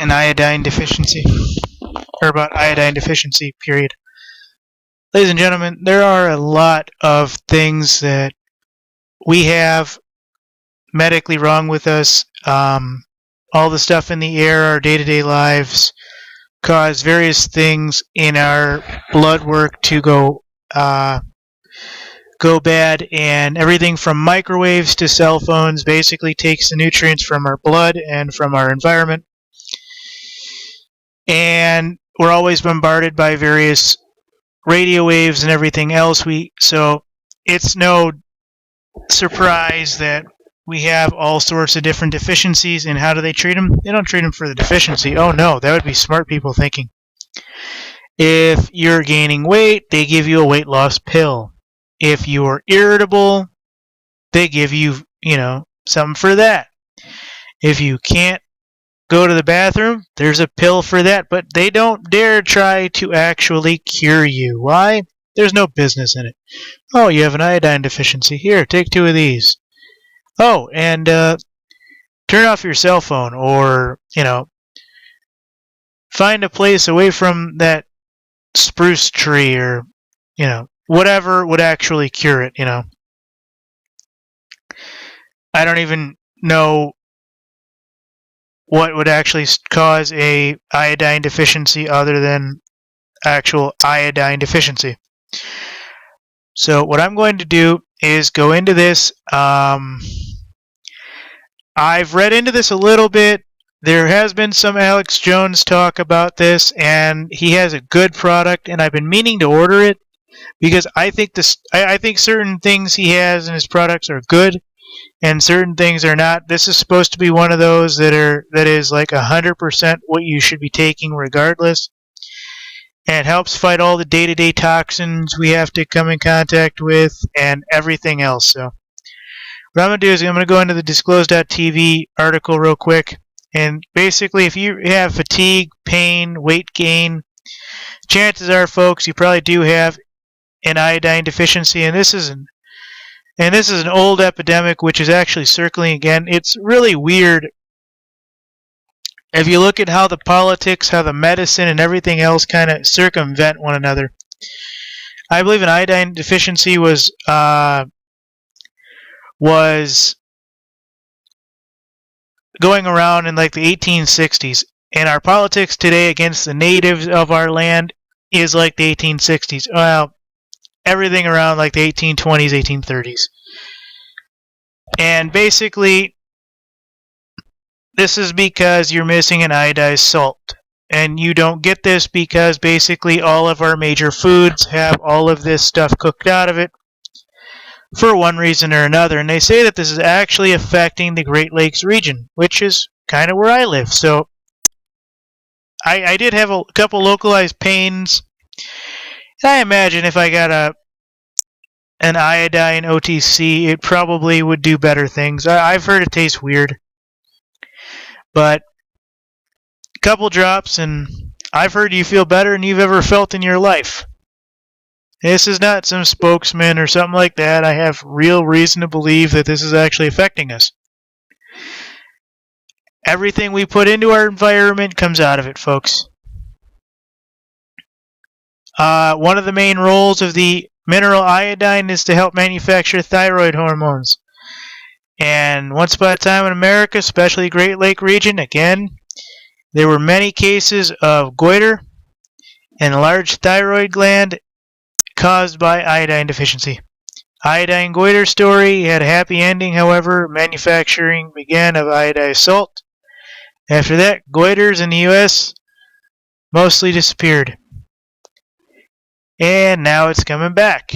an iodine deficiency, or about iodine deficiency, period. Ladies and gentlemen, there are a lot of things that we have medically wrong with us. All the stuff in the air, our day-to-day lives, cause various things in our blood work to go bad, and everything from microwaves to cell phones basically takes the nutrients from our blood and from our environment. And we're always bombarded by various radio waves and everything else. So it's no surprise that we have all sorts of different deficiencies. And how do they treat them? They don't treat them for the deficiency. Oh no, that would be smart people thinking. If you're gaining weight, they give you a weight loss pill. If you're irritable, they give you, something for that. If you can't go to the bathroom, there's a pill for that, but they don't dare try to actually cure you. Why? There's no business in it. Oh, you have an iodine deficiency. Here, take 2 of these. Oh, and turn off your cell phone, or, find a place away from that spruce tree, or, whatever would actually cure it, I don't even know what would actually cause a iodine deficiency other than actual iodine deficiency. So what I'm going to do is go into this. I've read into this a little bit. There has been some Alex Jones talk about this, and he has a good product, and I've been meaning to order it because I think certain things he has in his products are good, and certain things are not. This is supposed to be one of those that is like 100% what you should be taking regardless, and it helps fight all the day-to-day toxins we have to come in contact with and everything else. So what I'm going to do is I'm going to go into the Disclose.tv article real quick, and basically if you have fatigue, pain, weight gain, chances are, folks, you probably do have an iodine deficiency, and this is an old epidemic which is actually circling again. It's really weird. If you look at how the politics, how the medicine, and everything else kind of circumvent one another. I believe an iodine deficiency was going around in like the 1860s, and our politics today against the natives of our land is like the 1860s. Well, everything around like the 1820s, 1830s. And basically, this is because you're missing an iodized salt. And you don't get this because basically all of our major foods have all of this stuff cooked out of it for one reason or another. And they say that this is actually affecting the Great Lakes region, which is kind of where I live. So I did have a couple localized pains. I imagine if I got an iodine OTC, it probably would do better things. I've heard it tastes weird. But a couple drops, and I've heard you feel better than you've ever felt in your life. This is not some spokesman or something like that. I have real reason to believe that this is actually affecting us. Everything we put into our environment comes out of it, folks. One of the main roles of the mineral iodine is to help manufacture thyroid hormones. And once upon a time in America, especially the Great Lake region, again, there were many cases of goiter and a large thyroid gland caused by iodine deficiency. Iodine goiter story had a happy ending, however. Manufacturing began of iodized salt. After that, goiters in the U.S. mostly disappeared. And now it's coming back.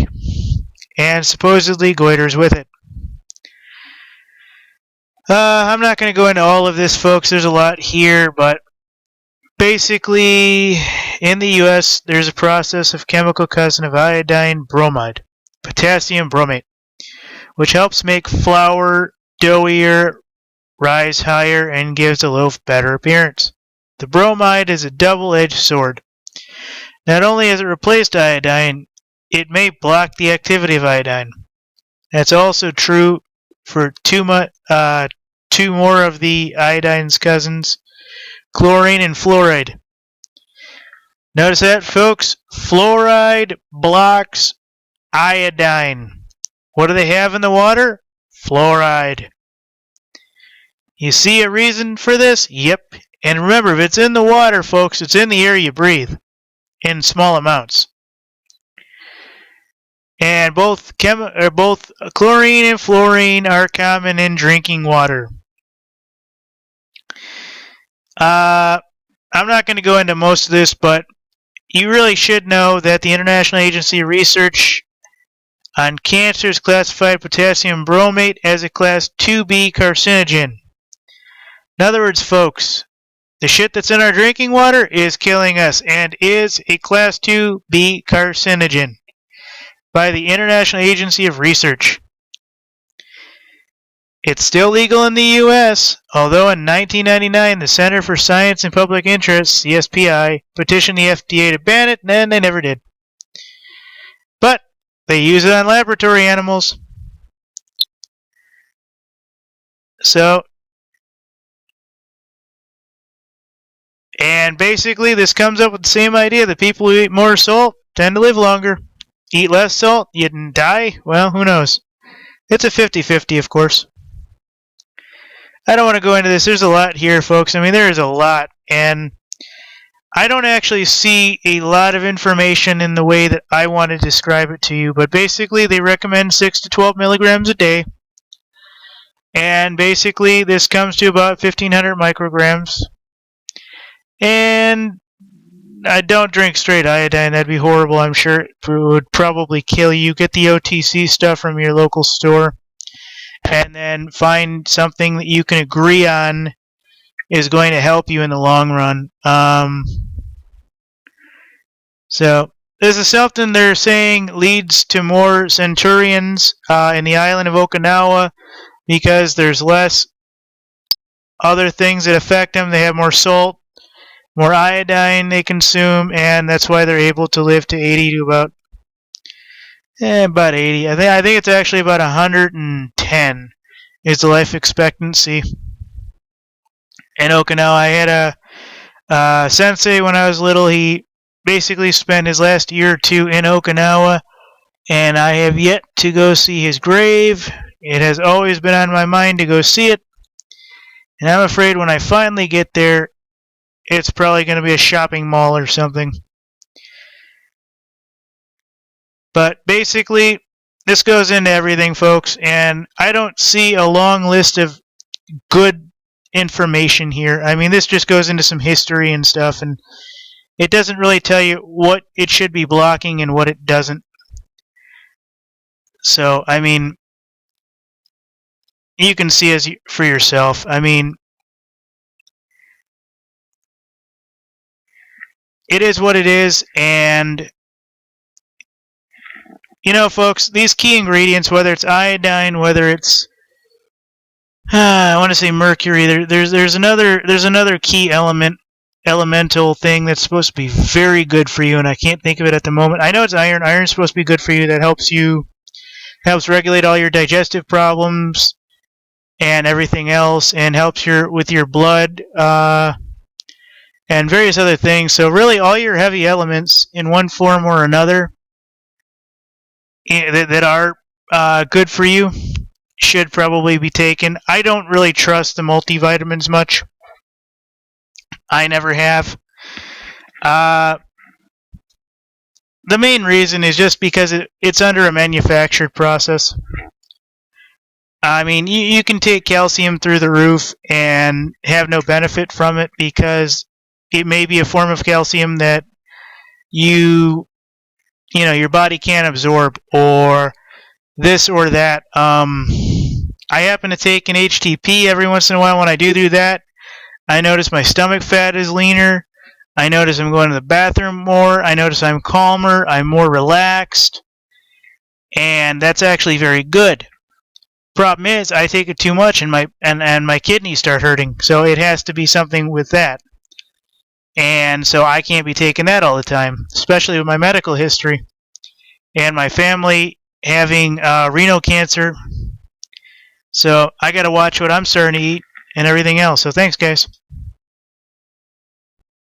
And supposedly goiters with it. I'm not going to go into all of this, folks. There's a lot here, but basically, in the U.S., there's a process of chemical cousin of iodine bromide, potassium bromide, which helps make flour doughier, rise higher, and gives a loaf better appearance. The bromide is a double-edged sword. Not only has it replaced iodine, it may block the activity of iodine. That's also true for two more of the iodine's cousins, chlorine and fluoride. Notice that, folks? Fluoride blocks iodine. What do they have in the water? Fluoride. You see a reason for this? Yep. And remember, if it's in the water, folks, it's in the air you breathe in small amounts. And both chlorine and fluorine are common in drinking water. I'm not going to go into most of this, but you really should know that the International Agency of Research on Cancers classified potassium bromate as a class 2B carcinogen. In other words, folks, the shit that's in our drinking water is killing us and is a class 2B carcinogen by the International Agency of Research. It's still legal in the U.S., although in 1999 the Center for Science and Public Interest, CSPI, petitioned the FDA to ban it, and they never did. But they use it on laboratory animals. So, and basically this comes up with the same idea that people who eat more salt tend to live longer. Eat less salt, you die? Well, who knows? It's a 50-50, of course. I don't want to go into this. There's a lot here, folks. I mean, there is a lot. And I don't actually see a lot of information in the way that I want to describe it to you. But basically, they recommend 6 to 12 milligrams a day. And basically, this comes to about 1,500 micrograms. And I don't drink straight iodine. That'd be horrible. I'm sure it would probably kill you. Get the OTC stuff from your local store. And then find something that you can agree on is going to help you in the long run. So this is something they're saying leads to more centurions in the island of Okinawa because there's less other things that affect them. They have more salt, more iodine they consume, and that's why they're able to live to 80 to about 80. I think it's actually about 110 is the life expectancy in Okinawa. I had a sensei when I was little. He basically spent his last year or two in Okinawa, and I have yet to go see his grave. It has always been on my mind to go see it, and I'm afraid when I finally get there, it's probably going to be a shopping mall or something. But basically, this goes into everything, folks, and I don't see a long list of good information here. I mean, this just goes into some history and stuff, and it doesn't really tell you what it should be blocking and what it doesn't. So, I mean, you can see as for yourself. I mean, it is what it is, and you know, folks, these key ingredients, whether it's iodine, whether it's I want to say mercury, there's another key elemental thing that's supposed to be very good for you, and I can't think of it at the moment. I know it's iron. Iron's supposed to be good for you. That helps regulate all your digestive problems and everything else, and helps with your blood and various other things. So really, all your heavy elements in one form or another that are good for you should probably be taken. I don't really trust the multivitamins much. I never have. The main reason is just because it's under a manufactured process. I mean, you can take calcium through the roof and have no benefit from it because it may be a form of calcium that your body can't absorb, or this or that. I happen to take an HTP every once in a while. When I do that, I notice my stomach fat is leaner. I notice I'm going to the bathroom more. I notice I'm calmer. I'm more relaxed. And that's actually very good. Problem is, I take it too much and my kidneys start hurting. So it has to be something with that. And so I can't be taking that all the time, especially with my medical history and my family having renal cancer. So I got to watch what I'm starting to eat and everything else. So thanks, guys.